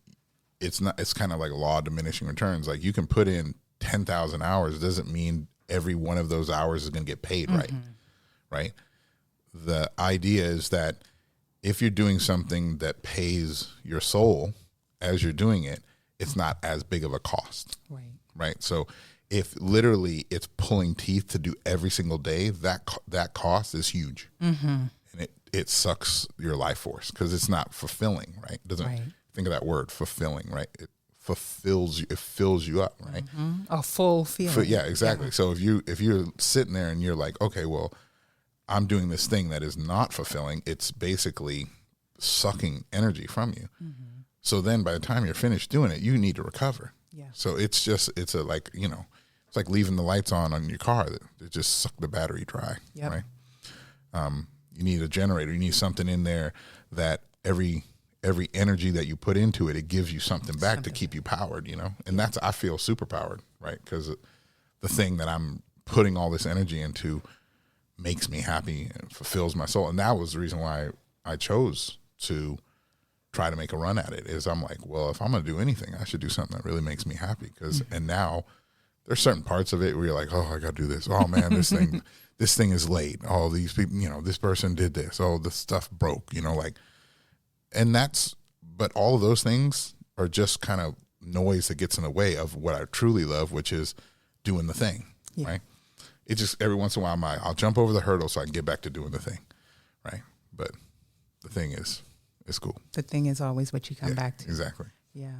it's kind of like a law of diminishing returns. Like you can put in 10,000 hours, doesn't mean every one of those hours is going to get paid mm-hmm. right? The idea is that if you're doing something that pays your soul as you're doing it, it's not as big of a cost. Right. So if literally it's pulling teeth to do every single day, that cost is huge. Mm-hmm. And it sucks your life force because it's not fulfilling, right? It doesn't think of that word, fulfilling, right? It fulfills you, it fills you up, right? Mm-hmm. A full feeling. Yeah, exactly. Yeah. So if you're sitting there and you're like, okay, well, I'm doing this thing that is not fulfilling, it's basically sucking energy from you. Mm-hmm. So then by the time you're finished doing it, you need to recover. Yeah. So it's like leaving the lights on your car that just suck the battery dry, right? You need a generator. You need something in there that every energy that you put into it, it gives you something back to keep you powered, And that's, I feel super powered, right? Because the thing that I'm putting all this energy into makes me happy and fulfills my soul. And that was the reason why I chose to try to make a run at it, is I'm like, well, if I'm going to do anything, I should do something that really makes me happy. And now there's certain parts of it where you're like, oh, I got to do this. Oh man, this thing is late. Oh, these people, this person did this. Oh, the stuff broke, but all of those things are just kind of noise that gets in the way of what I truly love, which is doing the thing, right? It just, every once in a while, I'll jump over the hurdle so I can get back to doing the thing, right? But the thing is, it's cool. The thing is always what you come back to. Exactly. Yeah.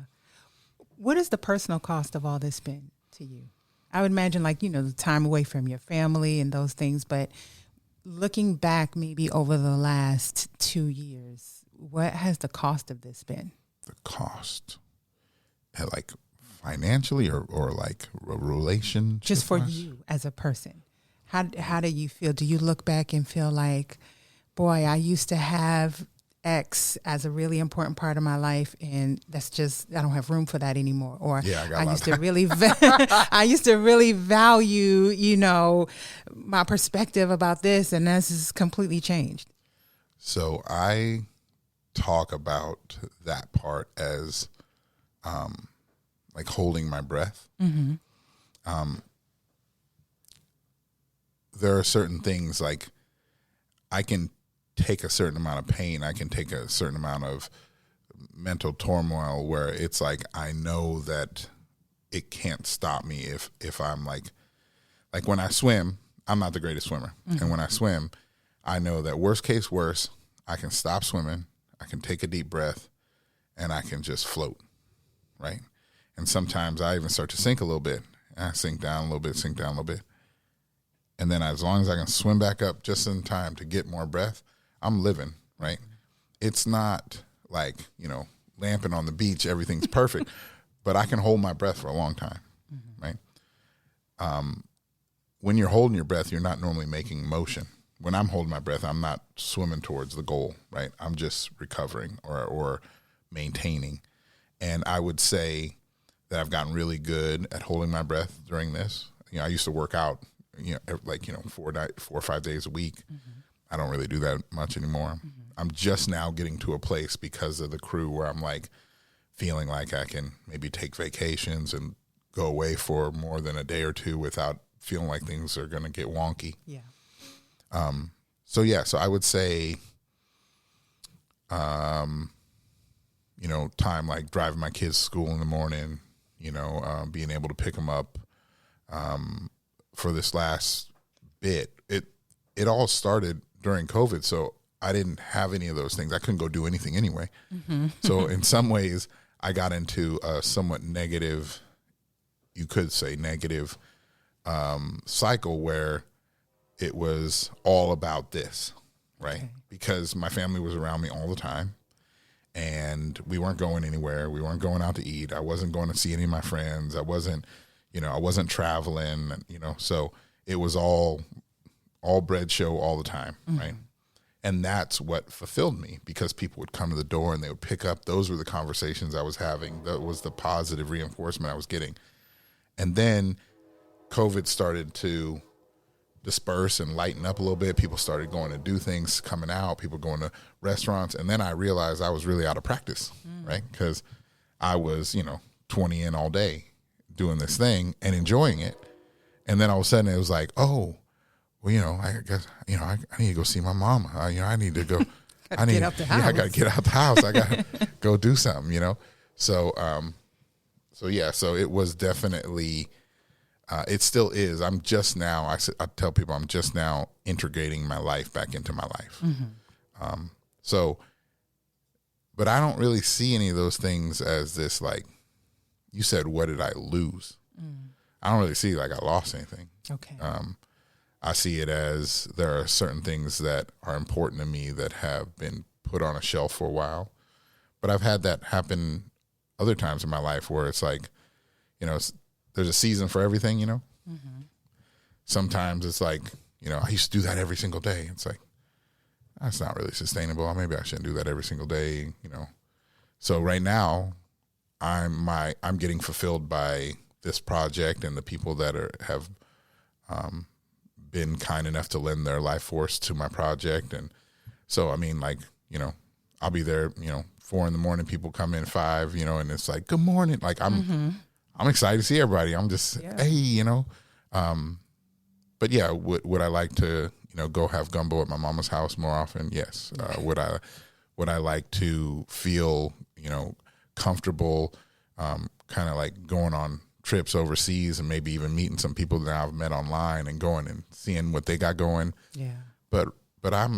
What is the personal cost of all this been to you? I would imagine the time away from your family and those things, but looking back maybe over the last 2 years, what has the cost of this been? The cost? Like financially or like a relationship? Just for you as a person. How do you feel? Do you look back and feel like, boy, I used to have X as a really important part of my life, and that's just, I don't have room for that anymore. Or I used to really I used to really value, my perspective about this, and this has completely changed. So I talk about that part as like holding my breath. Mm-hmm. There are certain things, like I can take a certain amount of pain. I can take a certain amount of mental turmoil where it's like, I know that it can't stop me if I'm like when I swim, I'm not the greatest swimmer. Mm-hmm. And when I swim, I know that worst case worse, I can stop swimming. I can take a deep breath and I can just float. Right. And sometimes I even start to sink a little bit. I sink down a little bit, sink down a little bit. And then as long as I can swim back up just in time to get more breath, I'm living, right? It's not like, lamping on the beach, everything's perfect, but I can hold my breath for a long time, right? when you're holding your breath, you're not normally making motion. When I'm holding my breath, I'm not swimming towards the goal, right? I'm just recovering or maintaining. And I would say that I've gotten really good at holding my breath during this. I used to work out, 4 or 5 days a week. Mm-hmm. I don't really do that much anymore. Mm-hmm. I'm just now getting to a place because of the crew where I'm like feeling like I can maybe take vacations and go away for more than a day or two without feeling like things are going to get wonky. Yeah. So I would say, time like driving my kids to school in the morning, being able to pick them up, for this last bit, it all started during COVID. So I didn't have any of those things. I couldn't go do anything anyway. Mm-hmm. So in some ways I got into a somewhat negative, you could say negative, cycle where it was all about this, right? Okay. Because my family was around me all the time and we weren't going anywhere. We weren't going out to eat. I wasn't going to see any of my friends. I wasn't traveling, so it was all bread show all the time, mm-hmm. right? And that's what fulfilled me because people would come to the door and they would pick up. Those were the conversations I was having. That was the positive reinforcement I was getting. And then COVID started to disperse and lighten up a little bit. People started going to do things, coming out, people going to restaurants. And then I realized I was really out of practice, right? Because I was, 20 in all day doing this thing and enjoying it. And then all of a sudden it was like, oh, well, I guess, I need to go see my mama. I need to go. I need get out the house. Yeah, I got to get out the house. I got to go do something, So it was definitely, it still is. I'm just now, I tell people I'm just now integrating my life back into my life. Mm-hmm. But I don't really see any of those things as this, like, you said, what did I lose? Mm. I don't really see like I lost anything. Okay. I see it as there are certain things that are important to me that have been put on a shelf for a while. But I've had that happen other times in my life where it's like, there's a season for everything, Mm-hmm. Sometimes it's like, I used to do that every single day. It's like, that's not really sustainable. Maybe I shouldn't do that every single day, So right now, I'm getting fulfilled by this project and the people that have been kind enough to lend their life force to my project. And so, I'll be there, 4 a.m, people come in 5, and it's like, good morning. Like I'm excited to see everybody. I'm just, hey, but yeah, would I like to, go have gumbo at my mama's house more often? Yes. Would I like to feel, comfortable, kind of like going on trips overseas and maybe even meeting some people that I've met online and going and seeing what they got going. Yeah. But I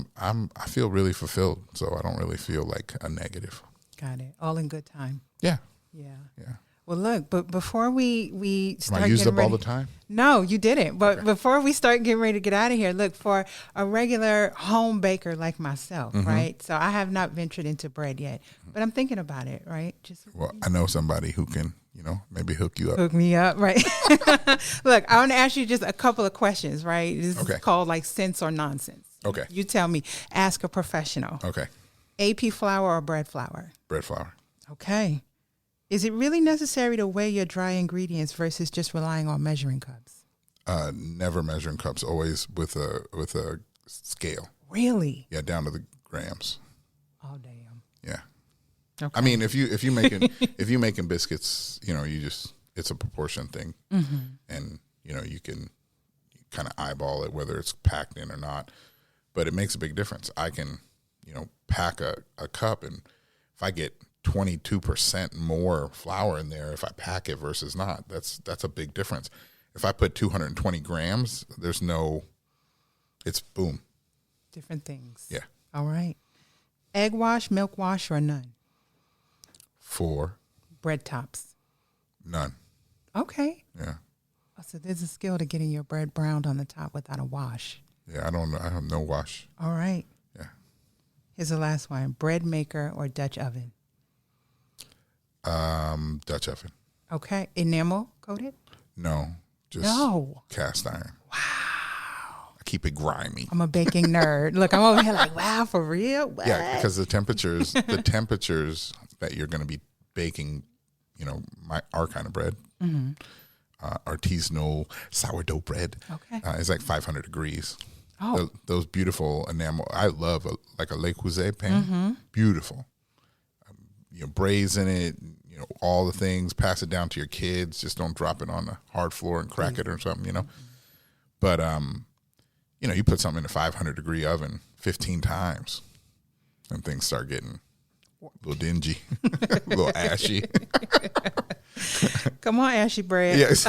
feel really fulfilled, so I don't really feel like a negative. Got it. All in good time. Yeah. Yeah. Yeah. Well, look, but before we start, am I used up all the time? No, you didn't. But before we start getting ready to get out of here, look, for a regular home baker like myself, mm-hmm. right? So I have not ventured into bread yet, but I'm thinking about it, right? I know somebody who can, maybe hook you up. Hook me up, right? Look, I want to ask you just a couple of questions, right? This is called like sense or nonsense. Okay. You tell me. Ask a professional. Okay. AP flour or bread flour? Bread flour. Okay. Is it really necessary to weigh your dry ingredients versus just relying on measuring cups? Never measuring cups. Always with a scale. Really? Yeah, down to the grams. Oh damn. Yeah. Okay. I mean, if you making biscuits, it's a proportion thing, mm-hmm. and you can kind of eyeball it whether it's packed in or not, but it makes a big difference. I can pack a cup, and if I get 22% more flour in there if I pack it versus not, that's a big difference. If I put 220 grams, it's boom. Different things. Yeah. All right. Egg wash, milk wash, or none? 4. Bread tops? None. Okay. Yeah. Oh, so there's a skill to getting your bread browned on the top without a wash. Yeah, I have no wash. All right. Yeah. Here's the last one. Bread maker or Dutch oven? Dutch oven. Okay. Enamel coated? No, Just cast iron. Wow. I keep it grimy. I'm a baking nerd. Look, I'm over here like, wow, for real? What? Yeah, because the temperatures that you're going to be baking, our kind of bread, artisanal sourdough bread, is like 500 degrees. Oh, those beautiful enamel. I love a Le Creuset pan. Beautiful. Braise in it. All the things. Pass it down to your kids. Just don't drop it on the hard floor and crack it or something. But you put something in a 500 degree oven 15 times, and things start getting a little dingy, a little ashy. Come on, ashy bread. Yes.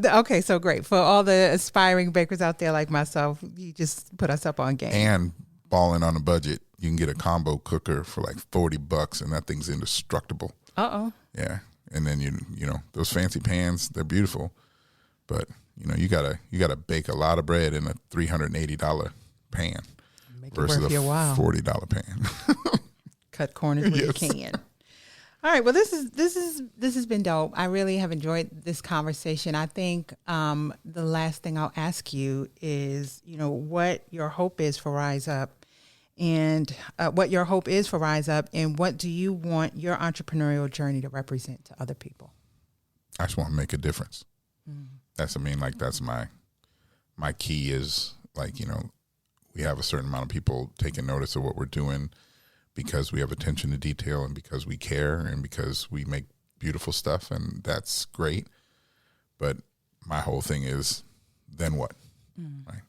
Okay, so great. For all the aspiring bakers out there like myself, you just put us up on game. And balling on a budget, you can get a combo cooker for like $40, and that thing's indestructible. Yeah. And then those fancy pans, they're beautiful, but you gotta bake a lot of bread in a $380 pan versus a $40 pan. Cut corners where you can. All right. Well, this has been dope. I really have enjoyed this conversation. I think the last thing I'll ask you is, what your hope is for Rize Up, and what do you want your entrepreneurial journey to represent to other people? I just want to make a difference. That's my key is we have a certain amount of people taking notice of what we're doing because we have attention to detail and because we care and because we make beautiful stuff, and that's great. But my whole thing is, then what? Right?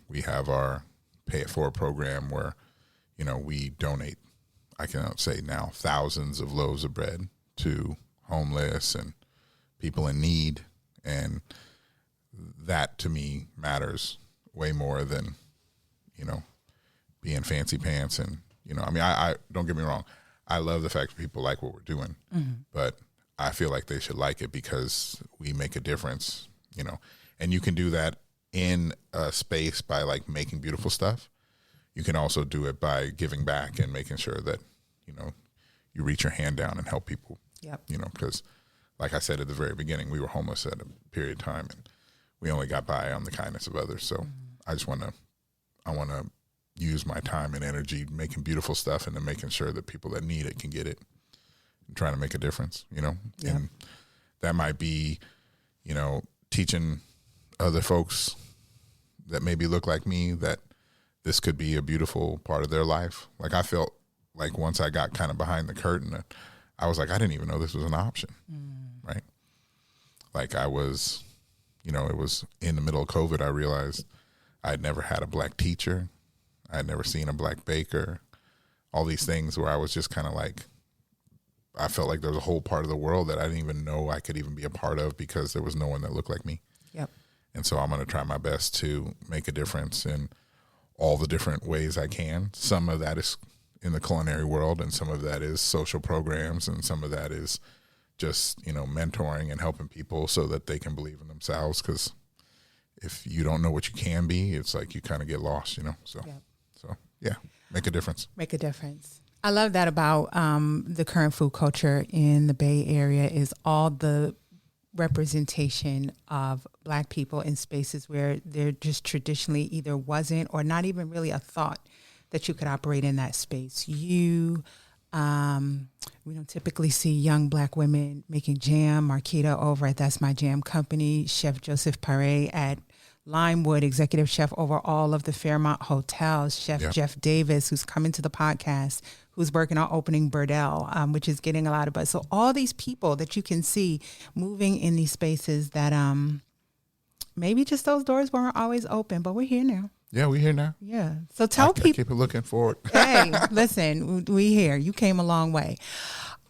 We have our Pay It Forward program where, we donate, I can say now, thousands of loaves of bread to homeless and people in need. And that to me matters way more than, being fancy pants. And, I don't get me wrong. I love the fact that people like what we're doing, but I feel like they should like it because we make a difference, and you can do that in a space by making beautiful stuff. You can also do it by giving back and making sure that, you reach your hand down and help people. Yep. Because like I said at the very beginning, we were homeless at a period of time, and we only got by on the kindness of others. So I want to use my time and energy making beautiful stuff and then making sure that people that need it can get it and trying to make a difference, Yep. And that might be, teaching other folks that maybe look like me that this could be a beautiful part of their life. Like I felt like once I got kind of behind the curtain, I was like, I didn't even know this was an option. Right. Like I was, it was in the middle of COVID. I realized I'd never had a black teacher. I'd never seen a black baker, all these things where I was just kind of I felt like there was a whole part of the world that I didn't even know I could even be a part of because there was no one that looked like me. Yep. And so I'm going to try my best to make a difference in all the different ways I can. Some of that is in the culinary world, and some of that is social programs, and some of that is just, mentoring and helping people so that they can believe in themselves. Because if you don't know what you can be, it's like you kind of get lost, So, Yep. So yeah, make a difference. Make a difference. I love that about the current food culture in the Bay Area is all the representation of Black people in spaces where there just traditionally either wasn't or not even really a thought that you could operate in that space. We don't typically see young Black women making jam. Marquita over at That's My Jam Company, Chef Joseph Pare at Limewood, executive chef over all of the Fairmont hotels, Chef Jeff Davis, who's coming to the podcast, who's working on opening Burdell, which is getting a lot of buzz. So all these people that you can see moving in these spaces that maybe just those doors weren't always open, but we're here now. Yeah, we're here now. Yeah. So tell people. Keep it looking forward. Hey, listen, we here. You came a long way.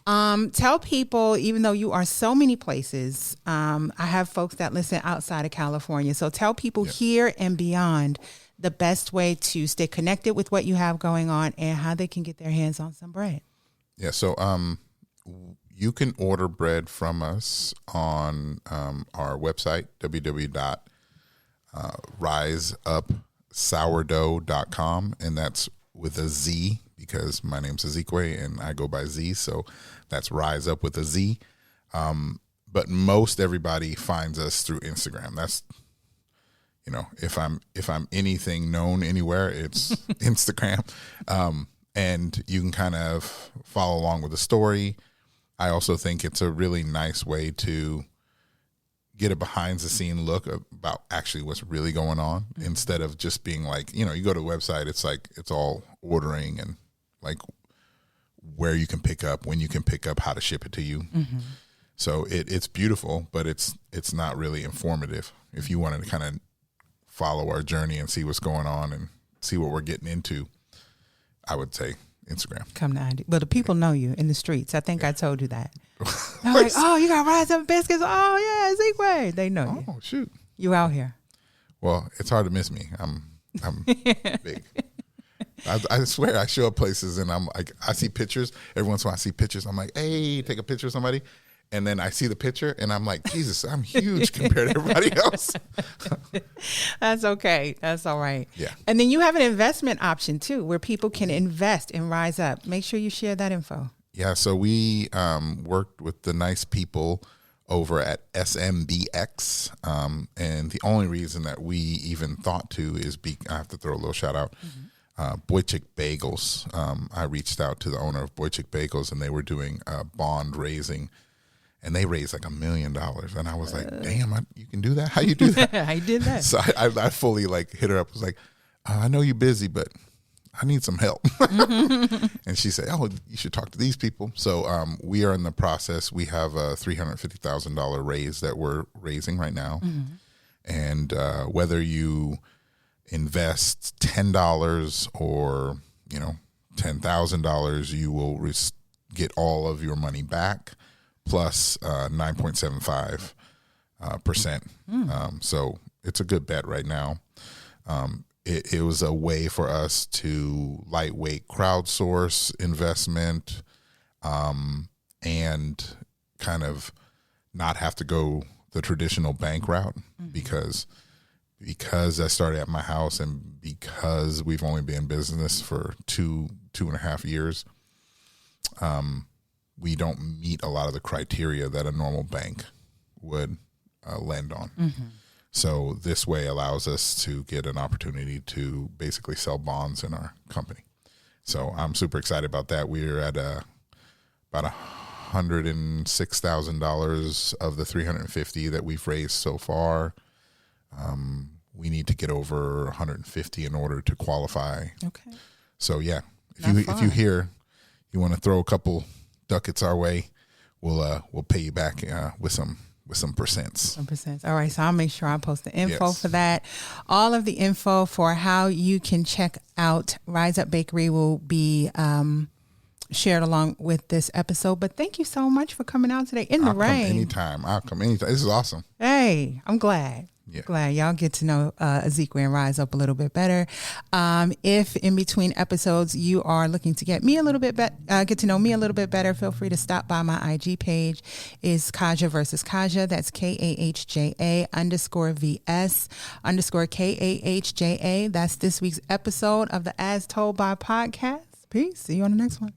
Tell people, even though you are so many places, I have folks that listen outside of California. So tell people here and beyond the best way to stay connected with what you have going on and how they can get their hands on some bread. Yeah. So you can order bread from us on our website, www.riseupsourdough.com. And that's with a Z because my name's Azikiwee and I go by Z. So that's Rize Up with a Z. But most everybody finds us through Instagram. That's, if I'm anything known anywhere, it's Instagram. And you can kind of follow along with the story. I also think it's a really nice way to get a behind the scene look about actually what's really going on, instead of just being like, you go to the website, it's like, it's all ordering and like where you can pick up, when you can pick up, how to ship it to you. So it's beautiful, but it's not really informative. If you wanted to kind of follow our journey and see what's going on and see what we're getting into, I would say Instagram. Come to ID. Well, the people know you in the streets. I think I told you that. They're like, oh, you got Rize Up Biscuits. Oh, yeah, Azikiwee. They know you. Oh, shoot. You out here. Well, it's hard to miss me. I'm big. I swear I show up places and I'm like, I see pictures. Every once in a while I see pictures. I'm like, hey, take a picture of somebody. And then I see the picture and I'm like, Jesus, I'm huge compared to everybody else. That's okay. That's all right. Yeah. And then you have an investment option too, where people can invest in Rize Up. Make sure you share that info. Yeah. So we worked with the nice people over at SMBX. And the only reason that we even thought to is I have to throw a little shout out. Boychik Bagels. I reached out to the owner of Boychik Bagels and they were doing bond raising. And they raised like $1 million. And I was like, damn, you can do that? How you do that? How you did that? So I fully like hit her up. I was like, I know you're busy, but I need some help. And she said, oh, you should talk to these people. So we are in the process. We have a $350,000 raise that we're raising right now. And whether you invest $10 or, $10,000, you will get all of your money back. Plus 9.75%. So it's a good bet right now. It was a way for us to lightweight crowdsource investment and kind of not have to go the traditional bank route because I started at my house and because we've only been in business for two and a half years. We don't meet a lot of the criteria that a normal bank would lend on. So this way allows us to get an opportunity to basically sell bonds in our company. So I'm super excited about that. We're at about $106,000 of the $350 that we've raised so far. We need to get over 150 in order to qualify. Okay. So yeah, if you hear you want to throw a couple ducats our way, we'll pay you back with some percents. Some percents. All right, so I'll make sure I post the info for that. All of the info for how you can check out Rize Up Bakery will be shared along with this episode. But thank you so much for coming out today in the rain. I'll come anytime. This is awesome. Hey, I'm glad. Yeah. Glad y'all get to know Azikiwee and Rize Up a little bit better. If in between episodes you are looking to get me a little bit get to know me a little bit better, feel free to stop by my IG page. Is Kaja versus Kaja. That's KAHJA_VS_KAHJA. That's this week's episode of the As Told by podcast. Peace. See you on the next one.